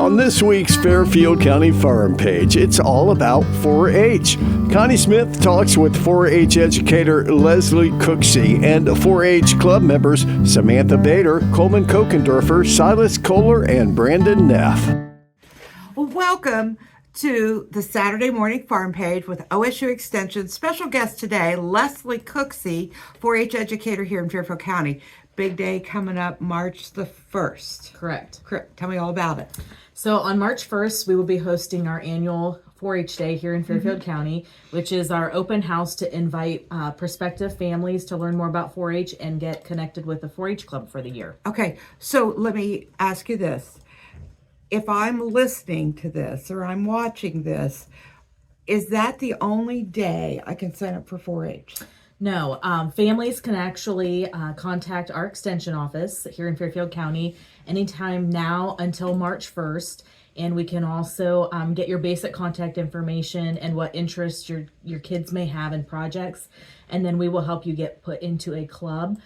On this week's Fairfield County Farm Page, it's all about 4-H. Connie Smith talks with 4-H educator Leslie Cooksey and 4-H club members Samantha Bader, Coleman Kochenderfer, Silas Kohler, and Brandon Neff. Welcome to the Saturday Morning Farm Page with OSU Extension. Special guest today, Leslie Cooksey, 4-H educator here in Fairfield County. Big day coming up March the 1st. Correct. Tell me all about it. So on March 1st, we will be hosting our annual 4-H Day here in Fairfield County, which is our open house to invite prospective families to learn more about 4-H and get connected with the 4-H club for the year. Okay, so let me ask you this. If I'm listening to this or I'm watching this, is that the only day I can sign up for 4-H? No, families can actually contact our extension office here in Fairfield County anytime now until March 1st. And we can also get your basic contact information and what interests your kids may have in projects. And then we will help you get put into a club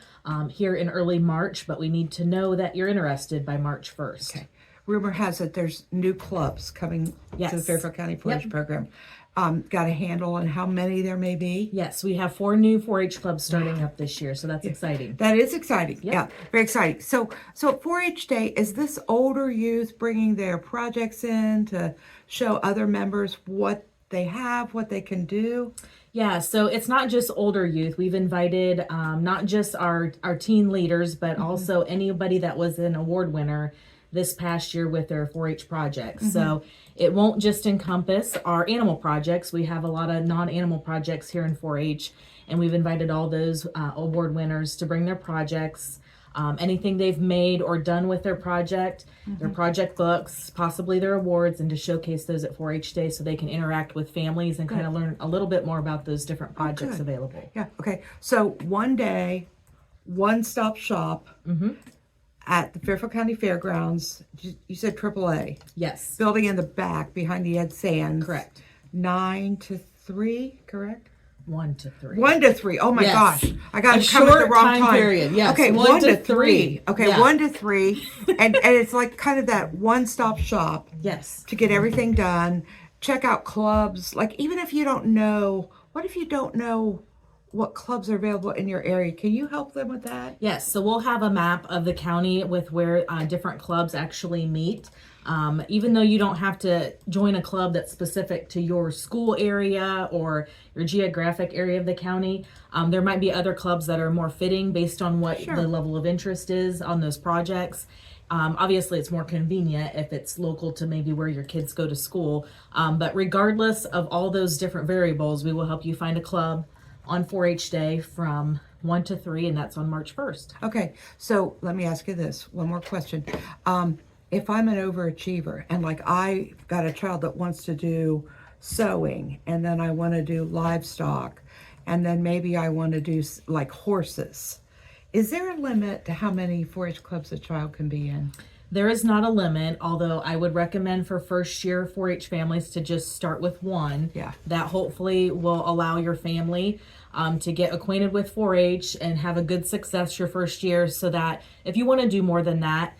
here in early March, but we need to know that you're interested by March 1st. Okay. Rumor has it there's new clubs coming to the Fairfield County 4-H program. Got a handle on how many there may be? Yes, we have 4 new 4-H clubs starting up this year, so that's exciting. That is exciting. Yep. Yeah, very exciting. So at 4-H Day, is this older youth bringing their projects in to show other members what they have, what they can do? Yeah, so it's not just older youth. We've invited not just our teen leaders, but also anybody that was an award winner this past year with their 4-H projects. So it won't just encompass our animal projects. We have a lot of non-animal projects here in 4-H, and we've invited all those award winners to bring their projects, anything they've made or done with their project, their project books, possibly their awards, and to showcase those at 4-H Day so they can interact with families and kind of learn a little bit more about those different projects available. Yeah, okay. So one day, one-stop shop at the Fairfield County Fairgrounds. You said AAA. Yes. Building in the back behind the Ed Sands. Correct. 9 to 3, correct? 1 to 3. 1 to 3. Oh my Yes. gosh. I got A to come at the short wrong time. period. Yes. Okay, 1 to 3. Okay, Yeah. 1 to 3. and it's like kind of that one-stop shop Yes. to get everything done. Check out clubs. Like even if you don't know, what if you don't know what clubs are available in your area? Can you help them with that? Yes, so we'll have a map of the county with where different clubs actually meet. Even though you don't have to join a club that's specific to your school area or your geographic area of the county, there might be other clubs that are more fitting based on what the level of interest is on those projects. Obviously, it's more convenient if it's local to maybe where your kids go to school. But regardless of all those different variables, we will help you find a club on 4-H Day from 1 to 3, and that's on March 1st. Okay, so let me ask you this, one more question. If I'm an overachiever and like I got a child that wants to do sewing and then I want to do livestock and then maybe I want to do like horses, is there a limit to how many 4-H clubs a child can be in? There is not a limit, although I would recommend for first year 4-H families to just start with one. Yeah. That hopefully will allow your family to get acquainted with 4-H and have a good success your first year, so that if you want to do more than that,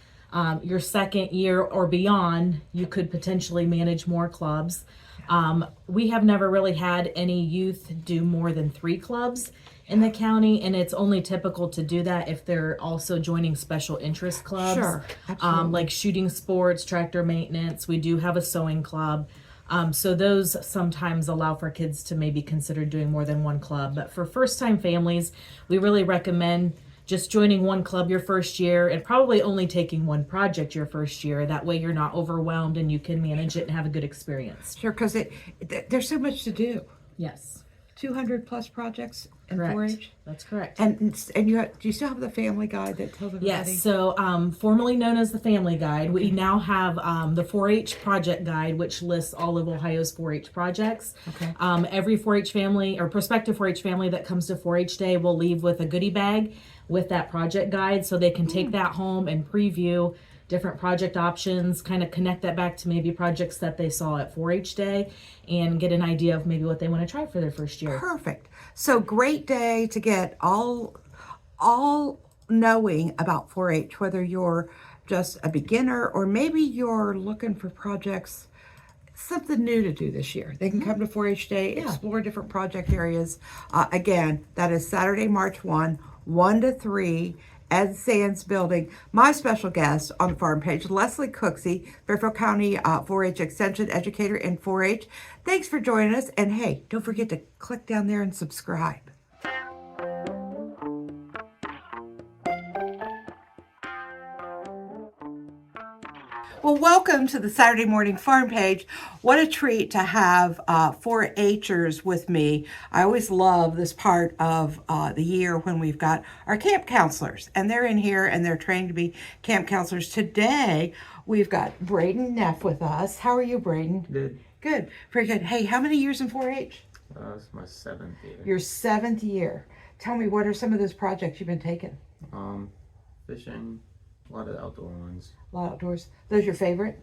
your second year or beyond, you could potentially manage more clubs. We have never really had any youth do more than 3 clubs in the county, and it's only typical to do that if they're also joining special interest clubs. Sure, absolutely. Like shooting sports, tractor maintenance. We do have a sewing club. So those sometimes allow for kids to maybe consider doing more than one club. But for first-time families, we really recommend just joining one club your first year and probably only taking one project your first year. That way you're not overwhelmed and you can manage it and have a good experience. Sure, because there's so much to do. Yes. 200 plus projects in Correct. 4-H. That's correct. And do you still have the family guide that tells everybody? Yes, so formerly known as the Family Guide, we now have the 4-H Project Guide, which lists all of Ohio's 4-H projects. Okay. Every 4-H family or prospective 4-H family that comes to 4-H Day will leave with a goodie bag with that project guide, so they can take that home and preview different project options, kind of connect that back to maybe projects that they saw at 4-H Day and get an idea of maybe what they want to try for their first year. Perfect. So great day to get all knowing about 4-H, whether you're just a beginner, or maybe you're looking for projects, something new to do this year. They can come to 4-H Day, explore different project areas. Again, that is Saturday, March 1 to 3, Ed Sands Building. My special guest on the farm page, Leslie Cooksey, Fairfield County 4-H Extension Educator in 4-H. Thanks for joining us, and hey, don't forget to click down there and subscribe. Well, welcome to the Saturday Morning Farm Page. What a treat to have 4-Hers with me. I always love this part of the year when we've got our camp counselors, and they're in here and they're trained to be camp counselors. Today, we've got Brandon Neff with us. How are you, Brandon? Good. Good. Very good. Hey, how many years in 4-H? It's my 7th year. Your 7th year. Tell me, what are some of those projects you've been taking? Fishing, a lot of outdoor ones. A lot outdoors. Those your favorite?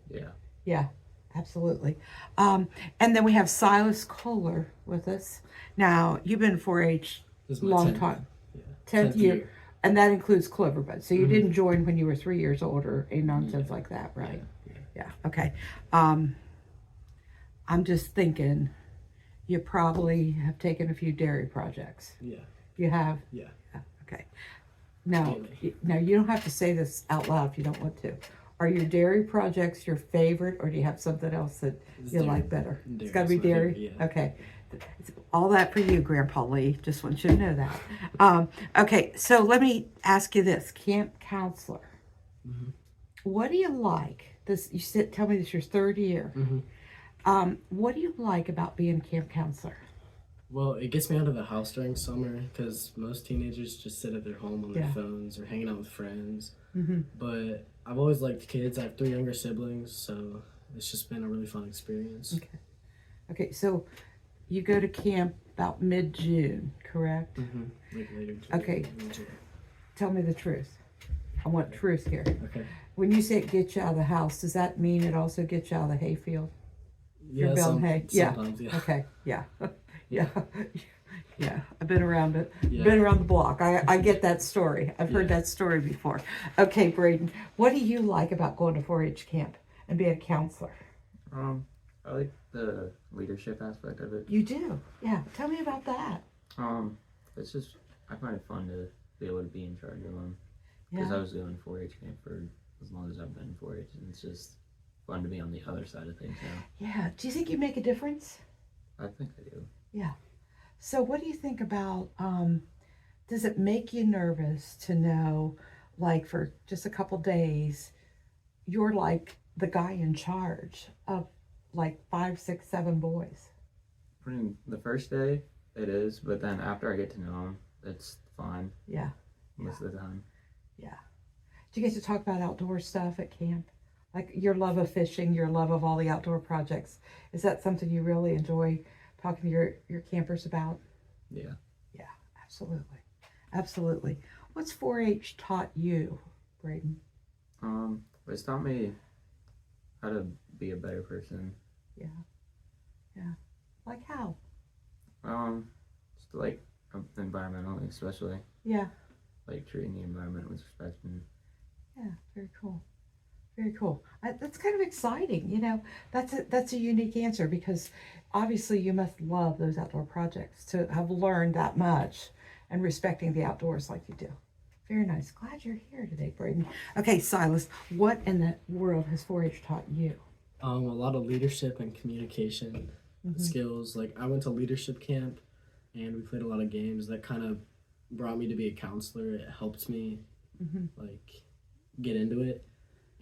Yeah. Yeah, absolutely. And then we have Silas Kohler with us. Now, you've been 4-H a long time. Yeah. 10th year. And that includes Cloverbud. So you didn't join when you were 3 years old or any nonsense like that, right? Yeah. Okay. I'm just thinking you probably have taken a few dairy projects. Yeah. You have? Yeah. Okay. Now, you don't have to say this out loud if you don't want to. Are your dairy projects your favorite, or do you have something else that you dairy. like better? Dairy's It's got to be my dairy? favorite, yeah. Okay. It's all that for you, Grandpa Lee. Just want you to know that. Okay, so let me ask you this. Camp counselor. Mm-hmm. What do you like? Tell me this is your 3rd year. Mm-hmm. What do you like about being camp counselor? Well, it gets me out of the house during summer because most teenagers just sit at their home on their phones or hanging out with friends. Mm-hmm. But I've always liked kids. I have 3 younger siblings, so it's just been a really fun experience. Okay, so you go to camp about mid-June, correct? Mm-hmm. Like later. Okay. Tell me the truth. I want truth here. Okay. When you say it gets you out of the house, does that mean it also gets you out of the hayfield? Yeah, hay? sometimes, yeah. Okay, yeah. Yeah. Yeah, I've been around it. Yeah. Been around the block. I get that story. I've heard that story before. Okay, Braden, what do you like about going to 4-H camp and being a counselor? I like the leadership aspect of it. You do? Yeah. Tell me about that. It's just, I find it fun to be able to be in charge of them. Because I was doing 4-H camp for as long as I've been in 4-H, and it's just fun to be on the other side of things now. Yeah. Do you think you make a difference? I think I do. Yeah. So what do you think about, does it make you nervous to know, like for just a couple days, you're like the guy in charge of like 5, 6, 7 boys? The first day, it is, but then after I get to know them, it's fine. Yeah. Most of the time. Yeah. Do you get to talk about outdoor stuff at camp? Like your love of fishing, your love of all the outdoor projects. Is that something you really enjoy talking to your campers about? Yeah. Yeah, absolutely. Absolutely. What's 4-H taught you, Braden? It's taught me how to be a better person. Yeah. Yeah. Like how? Just like environmentally, especially. Yeah. Like treating the environment with respect. And Yeah, very cool. Very cool. That's kind of exciting. You know, that's a unique answer because obviously you must love those outdoor projects to have learned that much and respecting the outdoors like you do. Very nice. Glad you're here today, Braden. Okay, Silas, what in the world has 4-H taught you? A lot of leadership and communication skills. Like I went to leadership camp and we played a lot of games that kind of brought me to be a counselor. It helped me like get into it.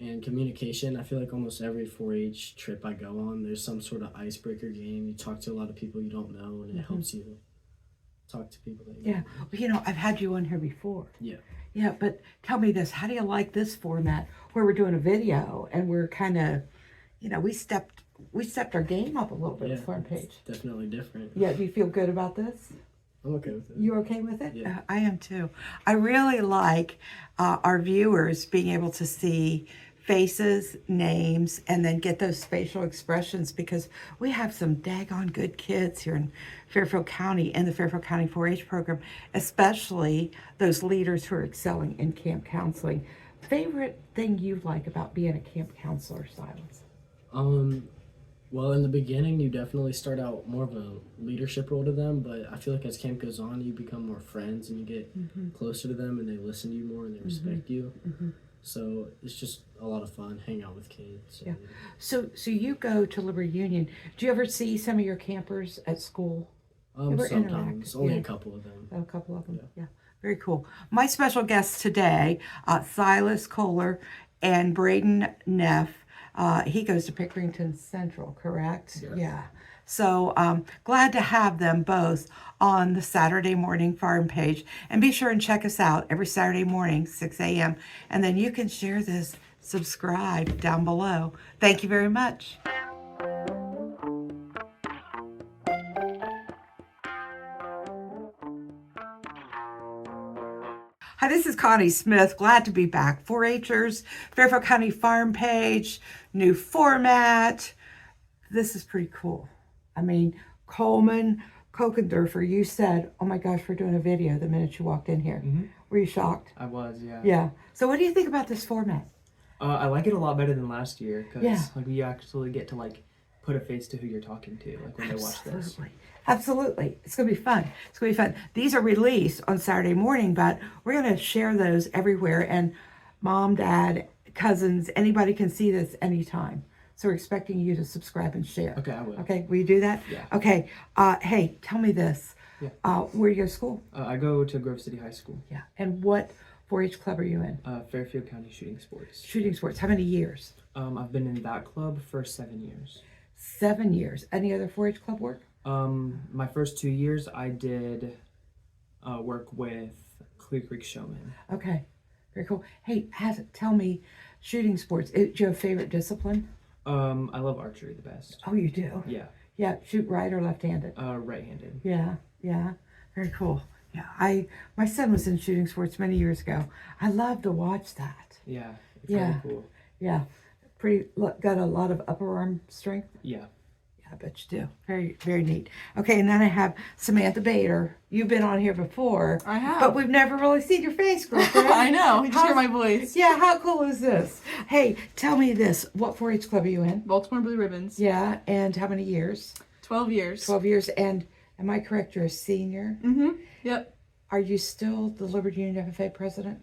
And communication, I feel like almost every 4-H trip I go on, there's some sort of icebreaker game. You talk to a lot of people you don't know, and it helps you talk to people that you Yeah, well, you know, I've had you on here before. Yeah. Yeah, but tell me this, how do you like this format where we're doing a video and we're kind of, you know, we stepped our game up a little bit at Farm Page. It's definitely different. Yeah, do you feel good about this? I'm okay with it. You okay with it? Yeah. I am too. I really like our viewers being able to see faces, names, and then get those facial expressions because we have some daggone good kids here in Fairfield County and the Fairfield County 4-H program, especially those leaders who are excelling in camp counseling. Favorite thing you like about being a camp counselor, Silas? Well, in the beginning, you definitely start out more of a leadership role to them, but I feel like as camp goes on, you become more friends and you get closer to them, and they listen to you more and they respect you. So it's just a lot of fun hanging out with kids. Yeah. So you go to Liberty Union. Do you ever see some of your campers at school? Sometimes, only Yeah. a couple of them. A couple of them. Yeah. Very cool. My special guests today, Silas Kohler and Brandon Neff. He goes to Pickerington Central, correct? Yes. Yeah. So glad to have them both on the Saturday morning farm page. And be sure and check us out every Saturday morning, 6 a.m. And then you can share this, subscribe down below. Thank you very much. Hi, this is Connie Smith. Glad to be back. 4-H'ers, Fairfield County Farm Page, new format. This is pretty cool. I mean, Coleman Kochenderfer, you said, oh my gosh, we're doing a video the minute you walked in here. Were you shocked? I was, yeah. Yeah. So what do you think about this format? I like it a lot better than last year because Yeah. like we actually get to like put a face to who you're talking to, like when they watch this. Absolutely. Absolutely. It's going to be fun. It's going to be fun. These are released on Saturday morning, but we're going to share those everywhere. And mom, dad, cousins, anybody can see this anytime. So we're expecting you to subscribe and share. Okay, I will. Okay, will you do that? Yeah. Okay. Hey, tell me this. Yeah. Where do you go to school? I go to Grove City High School, Yeah. And what 4-H club are you in? Fairfield County Shooting Sports. Shooting sports. How many years? I've been in that club for 7 years. 7 years. Any other 4-H club work? My first 2 years I did work with Clear Creek Showman. Okay. Very cool. Hey, tell me, shooting sports, do you have a favorite discipline? I love archery the best. Oh, you do? Yeah, Yeah, shoot right or left-handed? right-handed. Yeah, yeah. Very cool. Yeah, my son was in shooting sports many years ago. I love to watch that. Yeah, it's Yeah. really cool. Yeah. Got a lot of upper arm strength? Yeah. I bet you do. Very, very neat. Okay, and then I have Samantha Bader. You've been on here before. I have. But we've never really seen your face, girlfriend. I know. You just hear my voice. Yeah, how cool is this? Hey, tell me this. What 4-H club are you in? Baltimore Blue Ribbons. Yeah, and how many years? 12 years. 12 years. And am I correct, you're a senior? Mm-hmm. Yep. Are you still the Liberty Union FFA president?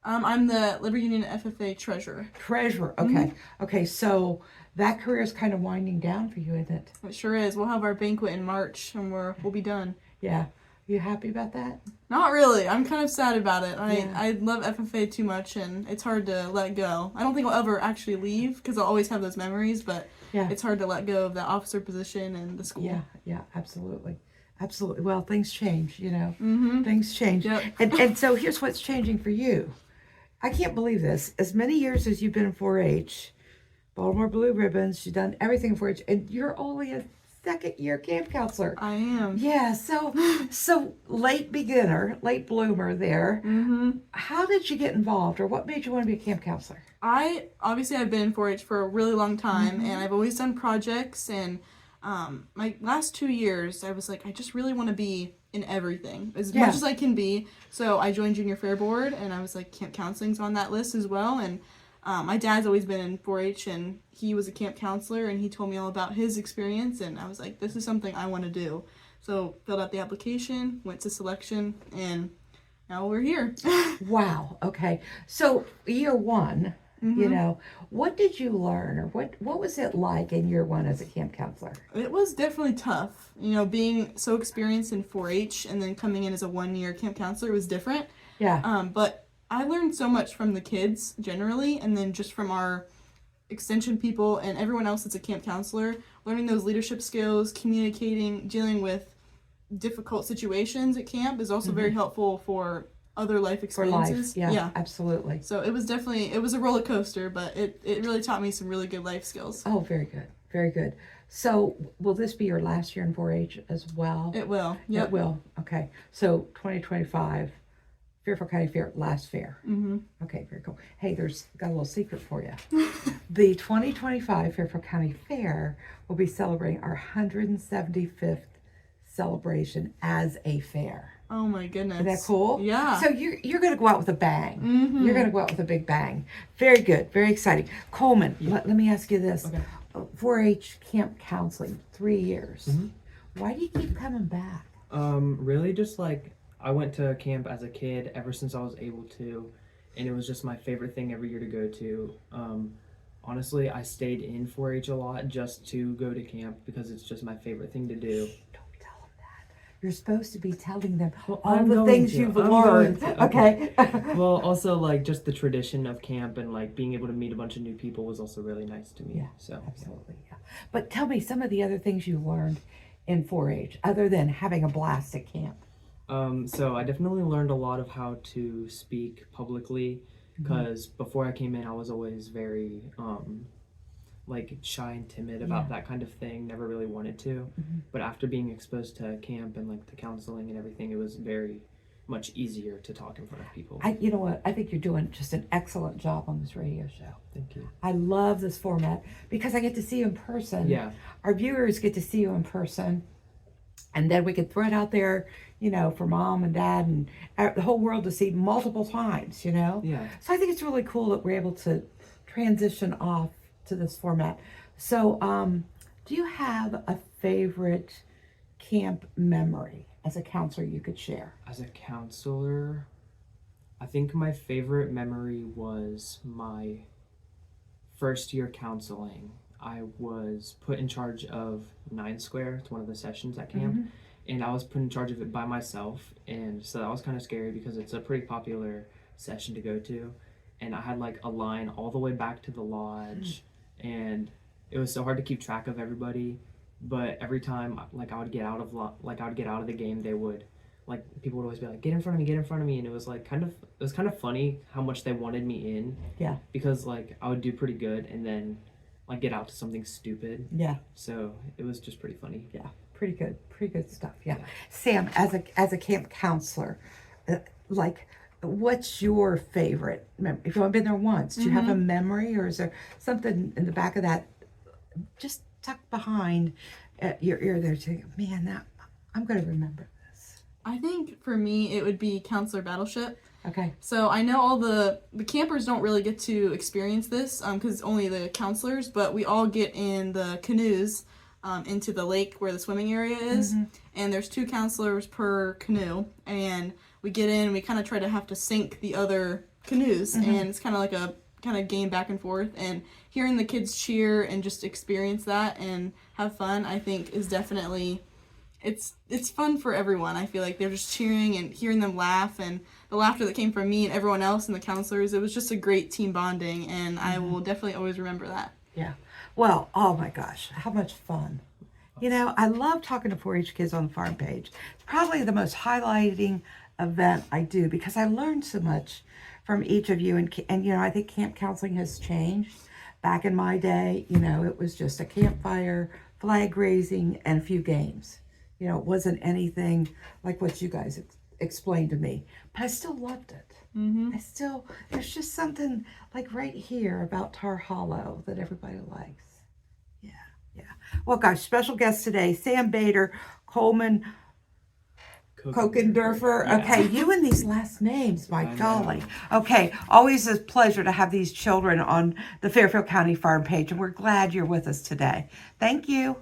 I'm the Liberty Union FFA treasurer. Treasurer. Okay. Okay, so that career is kind of winding down for you, isn't it? It sure is. We'll have our banquet in March and we'll be done. Yeah. You happy about that? Not really. I'm kind of sad about it. Yeah. I love FFA too much and it's hard to let go. I don't think I'll ever actually leave because I'll always have those memories, but Yeah. it's hard to let go of that officer position and the school. Yeah, yeah, absolutely. Absolutely. Well, things change, you know. Mm-hmm. Things change. Yep. And so here's what's changing for you. I can't believe this. As many years as you've been in 4-H, Baltimore Blue Ribbons, you've done everything in 4-H, and you're only a second-year camp counselor. I am. Yeah, so late beginner, late bloomer there. Mm-hmm. How did you get involved, or what made you want to be a camp counselor? I've been in 4-H for a really long time, and I've always done projects, and my last 2 years, I was like, I just really want to be in everything as much as I can be. So I joined Junior Fair Board, and I was like, camp counseling's on that list as well. And my dad's always been in 4-H, and he was a camp counselor, and he told me all about his experience, and I was like, this is something I want to do. So filled out the application, went to selection, and now we're here. Wow. Okay. So year one, you know, what did you learn, or what was it like in year one as a camp counselor? It was definitely tough. You know, being so experienced in 4-H and then coming in as a 1-year camp counselor was different. Yeah. But I learned so much from the kids generally, and then just from our extension people and everyone else that's a camp counselor, learning those leadership skills, communicating, dealing with difficult situations at camp is also very helpful for other life For life. experiences. Yeah, absolutely. So it was a roller coaster, but it really taught me some really good life skills. Oh, very good. Very good. So will this be your last year in 4-H as well? It will. Yep. It will. Okay. So 2025, Fairfield County Fair, last fair. Mm-hmm. Okay, very cool. Hey, got a little secret for you. The 2025 Fairfield County Fair will be celebrating our 175th celebration as a fair. Oh my goodness. Isn't that cool? Yeah. So you're going to go out with a bang. Mhm. You're going to go out with a big bang. Very good. Very exciting. Coleman, let me ask you this. Okay. 4-H camp counseling, 3 years. Mhm. Why do you keep coming back? Really just like I went to camp as a kid ever since I was able to, and it was just my favorite thing every year to go to. Honestly, I stayed in 4-H a lot just to go to camp because it's just my favorite thing to do. Don't tell them that. You're supposed to be telling them Well, all I'm the going things to. you've I'm learned. going to. Okay. Well, also like just the tradition of camp and like being able to meet a bunch of new people was also really nice to me. Yeah, So absolutely. Yeah. But tell me some of the other things you learned in 4-H other than having a blast at camp. So I definitely learned a lot of how to speak publicly because before I came in, I was always very like shy and timid about that kind of thing. Never really wanted to. But after being exposed to camp and like the counseling and everything, it was very much easier to talk in front of people. You know what? I think you're doing just an excellent job on this radio show. Thank you. I love this format because I get to see you in person. Yeah. Our viewers get to see you in person. And then we can throw it out there, you know, for mom and dad and the whole world to see multiple times, you know? Yeah. So I think it's really cool that we're able to transition off to this format. So do you have a favorite camp memory as a counselor you could share? As a counselor, I think my favorite memory was my first year counseling. I was put in charge of 9 Square. It's one of the sessions at camp. And I was put in charge of it by myself. And so that was kind of scary because it's a pretty popular session to go to. And I had like a line all the way back to the lodge. And it was so hard to keep track of everybody. But every time like I would get out of the game, they would like people would always be like, get in front of me. And it was like kind of funny how much they wanted me in. Yeah. Because like I would do pretty good and then like get out to something stupid. Yeah. So it was just pretty funny. Yeah. Pretty good stuff. Yeah. Sam, as a camp counselor, like, what's your favorite memory? If you've only been there once, do you have a memory, or is there something in the back of that just tucked behind your ear there to, man, that I'm going to remember this? I think for me, it would be Counselor Battleship. Okay. So I know all the campers don't really get to experience this because only the counselors, but we all get in the canoes into the lake where the swimming area is. And there's 2 counselors per canoe. And we get in, we kind of try to have to sink the other canoes. And it's kind of like a kind of game back and forth. And hearing the kids cheer and just experience that and have fun, I think is definitely... It's fun for everyone. I feel like they're just cheering and hearing them laugh, and the laughter that came from me and everyone else and the counselors, it was just a great team bonding, and I will definitely always remember that. Yeah. Well, oh my gosh, how much fun. You know, I love talking to 4-H kids on the farm page. It's probably the most highlighting event I do because I learned so much from each of you. And you know, I think camp counseling has changed. Back in my day, you know, it was just a campfire, flag raising, and a few games. You know, it wasn't anything like what you guys explained to me, but I still loved it. There's just something like right here about Tar Hollow that everybody likes. Yeah. Well, gosh, special guest today, Sam Bader, Coleman Kochenderfer. Yeah. Okay, you and these last names, my golly. Okay, always a pleasure to have these children on the Fairfield County Farm Page, and we're glad you're with us today. Thank you.